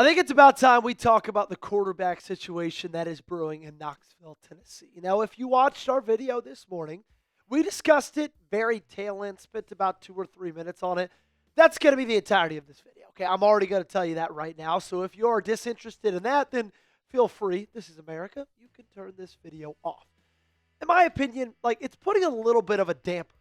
think it's about time we talk about the quarterback situation that is brewing in Knoxville, Tennessee. Now, if you watched our video this morning, we discussed it very tail end, spent about 2 or 3 minutes on it. That's going to be the entirety of this video, okay? I'm already going to tell you that right now. So if you're disinterested in that, then feel free. This is America. You can turn this video off. In my opinion, it's putting a little bit of a damper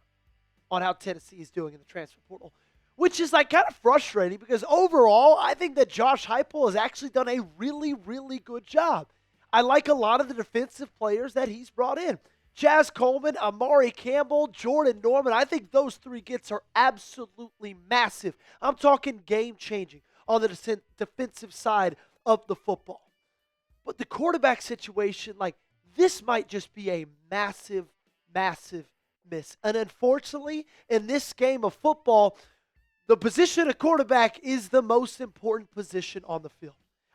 on how Tennessee is doing in the transfer portal, which is kind of frustrating because overall, I think that Josh Heupel has actually done a really, really good job. I like a lot of the defensive players that he's brought in. Jazz Coleman, Amari Campbell, Jordan Norman, I think those 3 gets are absolutely massive. I'm talking game-changing on the defensive side of the football. But the quarterback situation, this might just be a massive, massive miss. And unfortunately, in this game of football, the position of quarterback is the most important position on the field.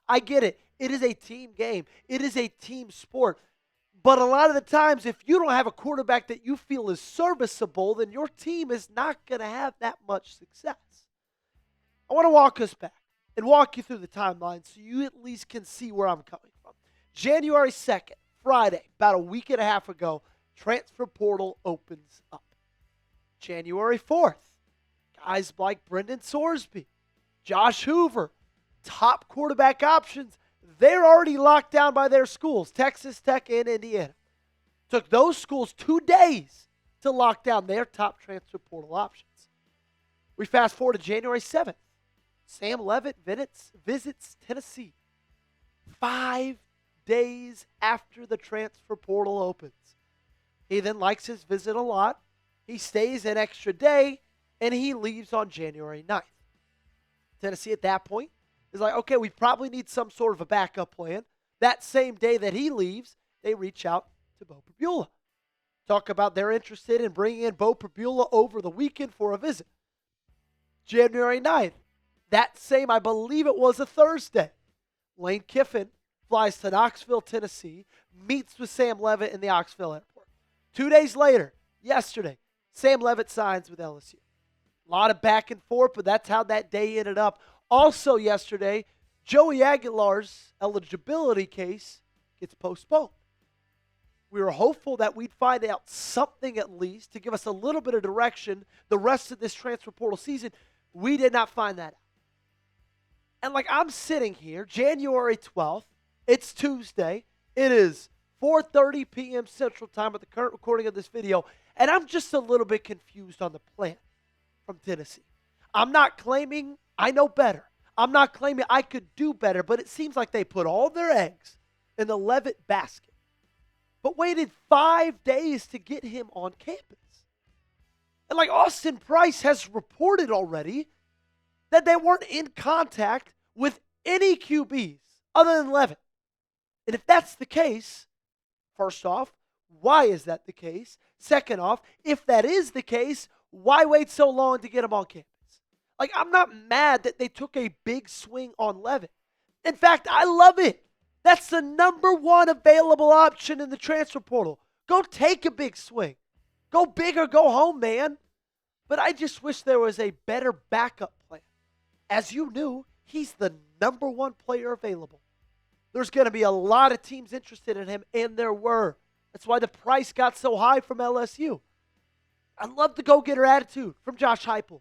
I get it. It is a team game. It is a team sport. But a lot of the times, if you don't have a quarterback that you feel is serviceable, then your team is not going to have that much success. I want to walk us back and walk you through the timeline so you at least can see where I'm coming from. January 2nd, Friday, about a week and a half ago, transfer portal opens up. January 4th, guys like Brendan Sorsby, Josh Hoover, top quarterback options, they're already locked down by their schools, Texas Tech and Indiana. Took those schools 2 days to lock down their top transfer portal options. We fast forward to January 7th. Sam Leavitt visits Tennessee 5 days after the transfer portal opens. He then likes his visit a lot. He stays an extra day, and he leaves on January 9th. Tennessee at that point is like, okay, we probably need some sort of a backup plan. That same day that he leaves, they reach out to Bo Pribula. Talk about they're interested in bringing in Bo Pribula over the weekend for a visit. January 9th, that same, I believe it was a Thursday, Lane Kiffin flies to Knoxville, Tennessee, meets with Sam Leavitt in the Knoxville airport. 2 days later, yesterday, Sam Leavitt signs with LSU. A lot of back and forth, but that's how that day ended up. Also yesterday, Joey Aguilar's eligibility case gets postponed. We were hopeful that we'd find out something at least to give us a little bit of direction the rest of this transfer portal season. We did not find that out. And I'm sitting here, January 12th, it's Tuesday. It is 4:30 p.m. Central Time at the current recording of this video, and I'm just a little bit confused on the plan from Tennessee. I'm not claiming I know better. I'm not claiming I could do better, but it seems like they put all their eggs in the Leavitt basket, but waited 5 days to get him on campus. And Austin Price has reported already that they weren't in contact with any QBs other than Leavitt. And if that's the case, first off, why is that the case? Second off, if that is the case, why wait so long to get him on campus? I'm not mad that they took a big swing on Leavitt. In fact, I love it. That's the number 1 available option in the transfer portal. Go take a big swing. Go big or go home, man. But I just wish there was a better backup plan. As you knew, he's the number 1 player available. There's going to be a lot of teams interested in him, and there were. That's why the price got so high from LSU. I love the go-getter attitude from Josh Heupel.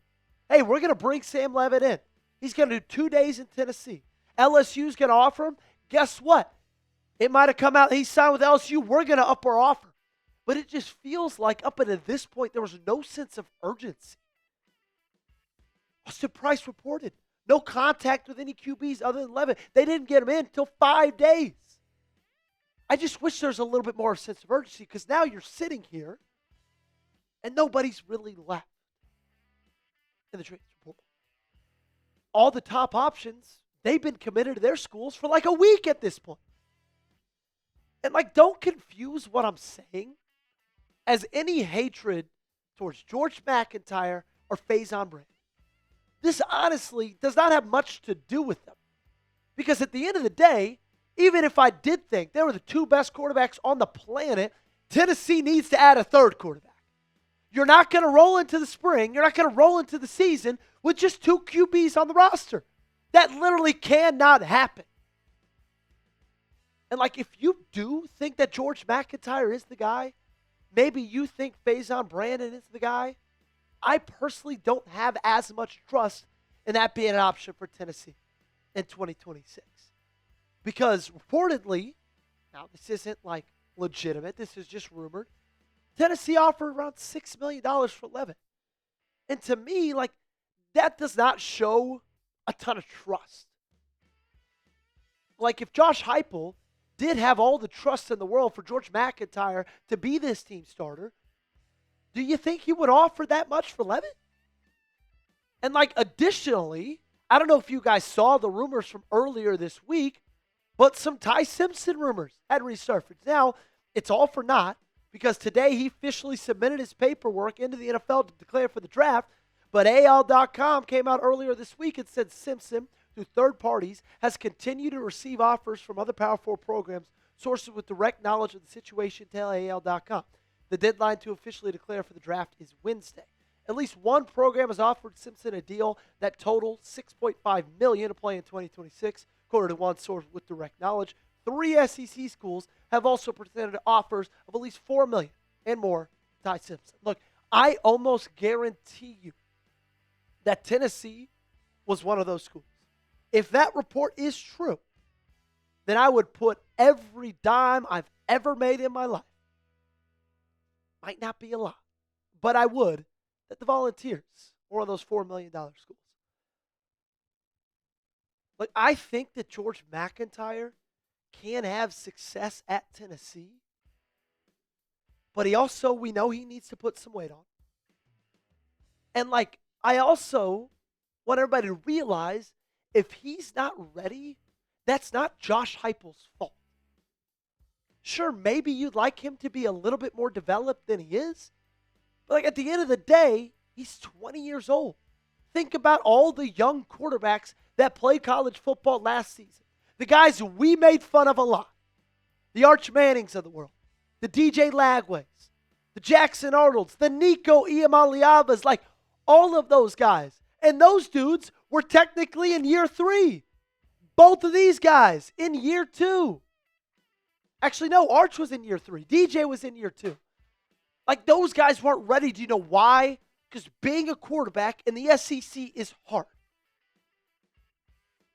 Hey, we're going to bring Sam Leavitt in. He's going to do 2 days in Tennessee. LSU's going to offer him. Guess what? It might have come out he signed with LSU. We're going to up our offer. But it just feels like up until this point, there was no sense of urgency. Austin Price reported no contact with any QBs other than Leavitt. They didn't get him in until 5 days. I just wish there's a little bit more sense of urgency because now you're sitting here and nobody's really left in the transfer portal. All the top options, they've been committed to their schools for a week at this point. And don't confuse what I'm saying as any hatred towards George McIntyre or Faison Brand. This honestly does not have much to do with them. Because at the end of the day, even if I did think they were the 2 best quarterbacks on the planet, Tennessee needs to add a 3rd quarterback. You're not going to roll into the spring. You're not going to roll into the season with just 2 QBs on the roster. That literally cannot happen. And like, if you do think that George McIntyre is the guy, maybe you think Faison Brandon is the guy, I personally don't have as much trust in that being an option for Tennessee in 2026. Because reportedly, now this isn't like legitimate, this is just rumored, Tennessee offered around $6 million for Leavitt. And to me, like, that does not show a ton of trust. Like, if Josh Heupel did have all the trust in the world for George McIntyre to be this team starter, do you think he would offer that much for Leavitt? And like, additionally, I don't know if you guys saw the rumors from earlier this week, but some Ty Simpson rumors had resurfaced. Now, it's all for naught, because today he officially submitted his paperwork into the NFL to declare for the draft, but AL.com came out earlier this week and said Simpson, through third parties, has continued to receive offers from other Power 4 programs, sources with direct knowledge of the situation tell AL.com. The deadline to officially declare for the draft is Wednesday. At least one program has offered Simpson a deal that totaled $6.5 million to play in 2026, according to one source with direct knowledge. 3 SEC schools have also presented offers of at least $4 million and more to Ty Simpson. Look, I almost guarantee you that Tennessee was one of those schools. If that report is true, then I would put every dime I've ever made in my life, might not be a lot, but I would, that the Volunteers were one of those $4 million schools. Like, I think that George McIntyre can have success at Tennessee, but we know he needs to put some weight on. And like, I also want everybody to realize, if he's not ready, that's not Josh Heupel's fault. Sure, maybe you'd like him to be a little bit more developed than he is, but like, at the end of the day, he's 20 years old. Think about all the young quarterbacks that played college football last season. The guys we made fun of a lot. The Arch Mannings of the world. The DJ Lagways. The Jackson Arnolds. The Nico Iamaleavas. Like, all of those guys. And those dudes were technically in year 3. Both of these guys in year 2. Actually, no, Arch was in year 3. DJ was in year 2. Like, those guys weren't ready. Do you know why? Because being a quarterback in the SEC is hard.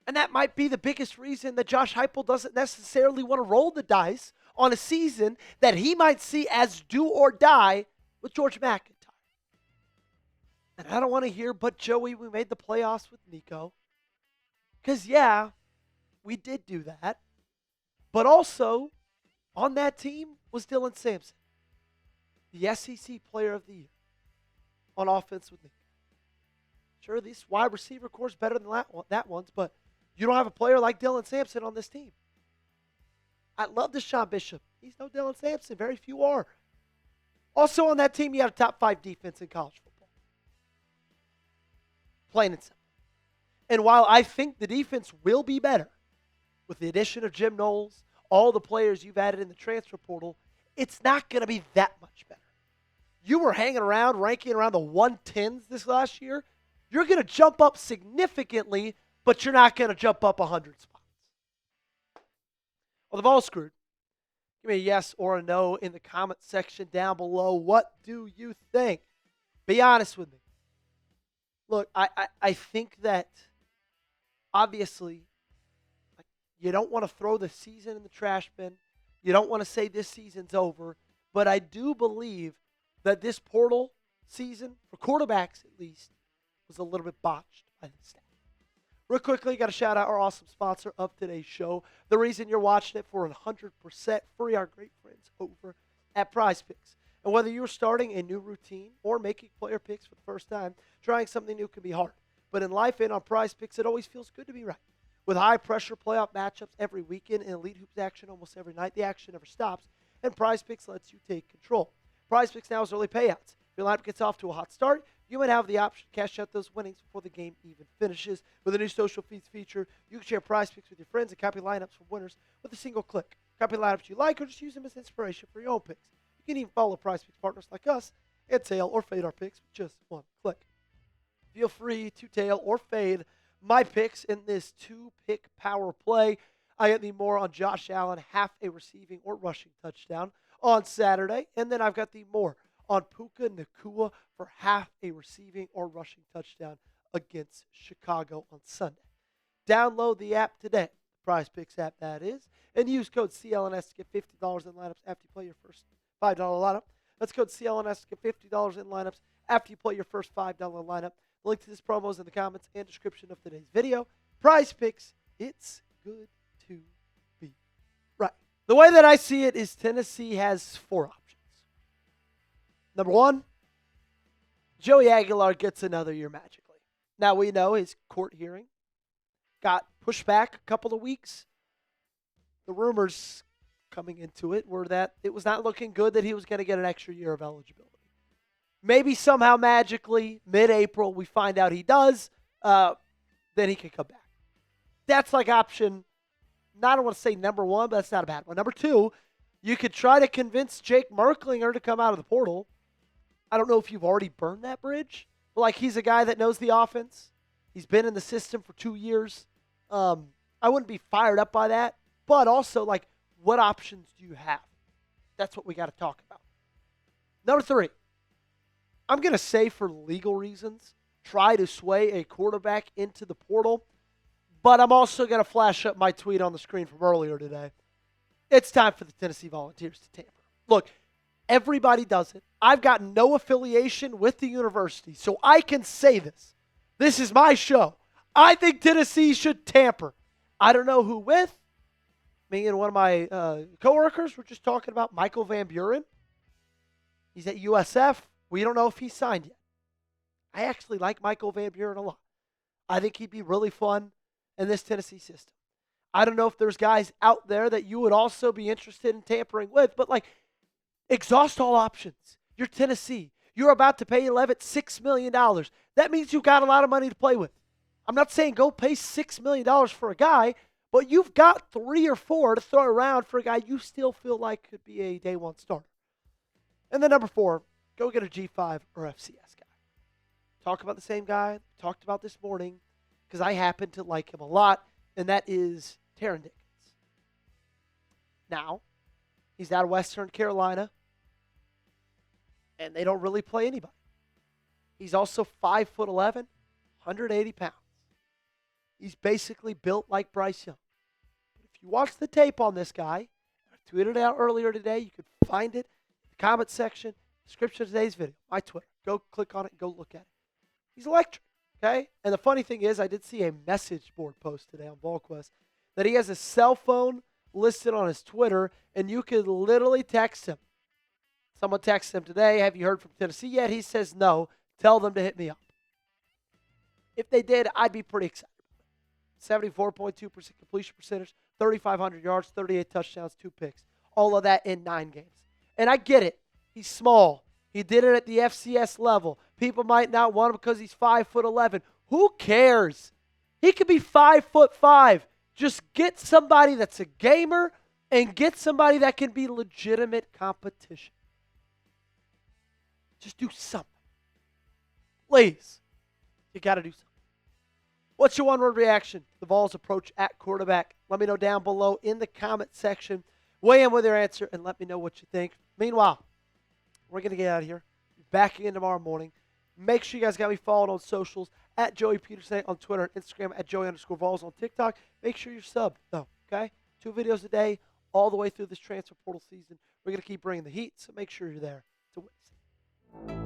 And that might be the biggest reason that Josh Heupel doesn't necessarily want to roll the dice on a season that he might see as do or die with George McIntyre. And I don't want to hear, but Joey, we made the playoffs with Nico. Because, yeah, we did do that. But also, on that team was Dylan Sampson, the SEC Player of the Year on offense with Nico. Sure, this wide receiver core is better than that one's, but you don't have a player like Dylan Sampson on this team. I love Deshaun Bishop. He's no Dylan Sampson. Very few are. Also on that team, you have a top 5 defense in college football. Plain and simple. And while I think the defense will be better with the addition of Jim Knowles, all the players you've added in the transfer portal, it's not going to be that much better. You were hanging around, ranking around the 110s this last year. You're going to jump up significantly, but you're not going to jump up 100 spots. Well, the Vols screwed. Give me a yes or a no in the comment section down below. What do you think? Be honest with me. Look, I think that obviously, like, you don't want to throw the season in the trash bin. You don't want to say this season's over. But I do believe that this portal season, for quarterbacks at least, was a little bit botched by the staff. Real quickly, got to shout out our awesome sponsor of today's show. The reason you're watching it for 100% free, our great friends over at Prize Picks. And whether you're starting a new routine or making player picks for the first time, trying something new can be hard. But in life and on Prize Picks, it always feels good to be right. With high-pressure playoff matchups every weekend and elite hoops action almost every night, the action never stops, and Prize Picks lets you take control. Prize Picks now has early payouts. If your lineup gets off to a hot start, you might have the option to cash out those winnings before the game even finishes. With a new social feeds feature, you can share Prize Picks with your friends and copy lineups from winners with a single click. Copy lineups you like or just use them as inspiration for your own picks. You can even follow Prize Picks partners like us and tail or fade our picks with just one click. Feel free to tail or fade my picks in this two-pick power play. I got the more on Josh Allen, half a receiving or rushing touchdown on Saturday. And then I've got the more on Puka Nacua for half a receiving or rushing touchdown against Chicago on Sunday. Download the app today, Prize Picks app that is, and use code CLNS to get $50 in lineups after you play your first $5 lineup. That's code CLNS to get $50 in lineups after you play your first $5 lineup. The link to this promo is in the comments and description of today's video. Prize Picks, it's good to be right. The way that I see it is Tennessee has 4 options. Number 1, Joey Aguilar gets another year magically. Now we know his court hearing got pushed back a couple of weeks. The rumors coming into it were that it was not looking good that he was going to get an extra year of eligibility. Maybe somehow magically, mid-April, we find out he does, then he can come back. That's like option, I don't want to say number 1, but that's not a bad one. Number 2, you could try to convince Jake Merklinger to come out of the portal. I don't know if you've already burned that bridge, but like he's a guy that knows the offense. He's been in the system for 2 years. I wouldn't be fired up by that, but also like what options do you have? That's what we got to talk about. Number 3, I'm going to say for legal reasons, try to sway a quarterback into the portal, but I'm also going to flash up my tweet on the screen from earlier today. It's time for the Tennessee Volunteers to tamper. Look, everybody does it. I've got no affiliation with the university, so I can say this. This is my show. I think Tennessee should tamper. I don't know who with. Me and one of my coworkers were just talking about Michael Van Buren. He's at USF. We don't know if he's signed yet. I actually like Michael Van Buren a lot. I think he'd be really fun in this Tennessee system. I don't know if there's guys out there that you would also be interested in tampering with, but like, exhaust all options. You're Tennessee. You're about to pay Leavitt $6 million. That means you've got a lot of money to play with. I'm not saying go pay $6 million for a guy, but you've got 3 or 4 to throw around for a guy you still feel like could be a day 1 starter. And then number 4, go get a G5 or FCS guy. Talk about the same guy talked about this morning because I happen to like him a lot, and that is Taron Dickens. Now, he's out of Western Carolina, and they don't really play anybody. He's also 5'11", 180 pounds. He's basically built like Bryce Young. But if you watch the tape on this guy, I tweeted it out earlier today. You can find it in the comment section, description of today's video, my Twitter. Go click on it and go look at it. He's electric, okay? And the funny thing is, I did see a message board post today on VolQuest that he has a cell phone listed on his Twitter, and you could literally text him. Someone texted him today, have you heard from Tennessee yet? He says no. Tell them to hit me up. If they did, I'd be pretty excited. 74.2% completion percentage, 3,500 yards, 38 touchdowns, 2 picks. All of that in 9 games. And I get it. He's small. He did it at the FCS level. People might not want him because he's 5'11". Who cares? He could be 5'5". Just get somebody that's a gamer and get somebody that can be legitimate competition. Just do something. Please. You got to do something. What's your one-word reaction to the Vols' approach at quarterback? Let me know down below in the comment section. Weigh in with your answer and let me know what you think. Meanwhile, we're going to get out of here. Back again tomorrow morning. Make sure you guys got me followed on socials at Joey Petersen on Twitter and Instagram, at Joey_Vols on TikTok. Make sure you're subbed, though, okay? 2 videos a day all the way through this transfer portal season. We're going to keep bringing the heat, so make sure you're there to witness it.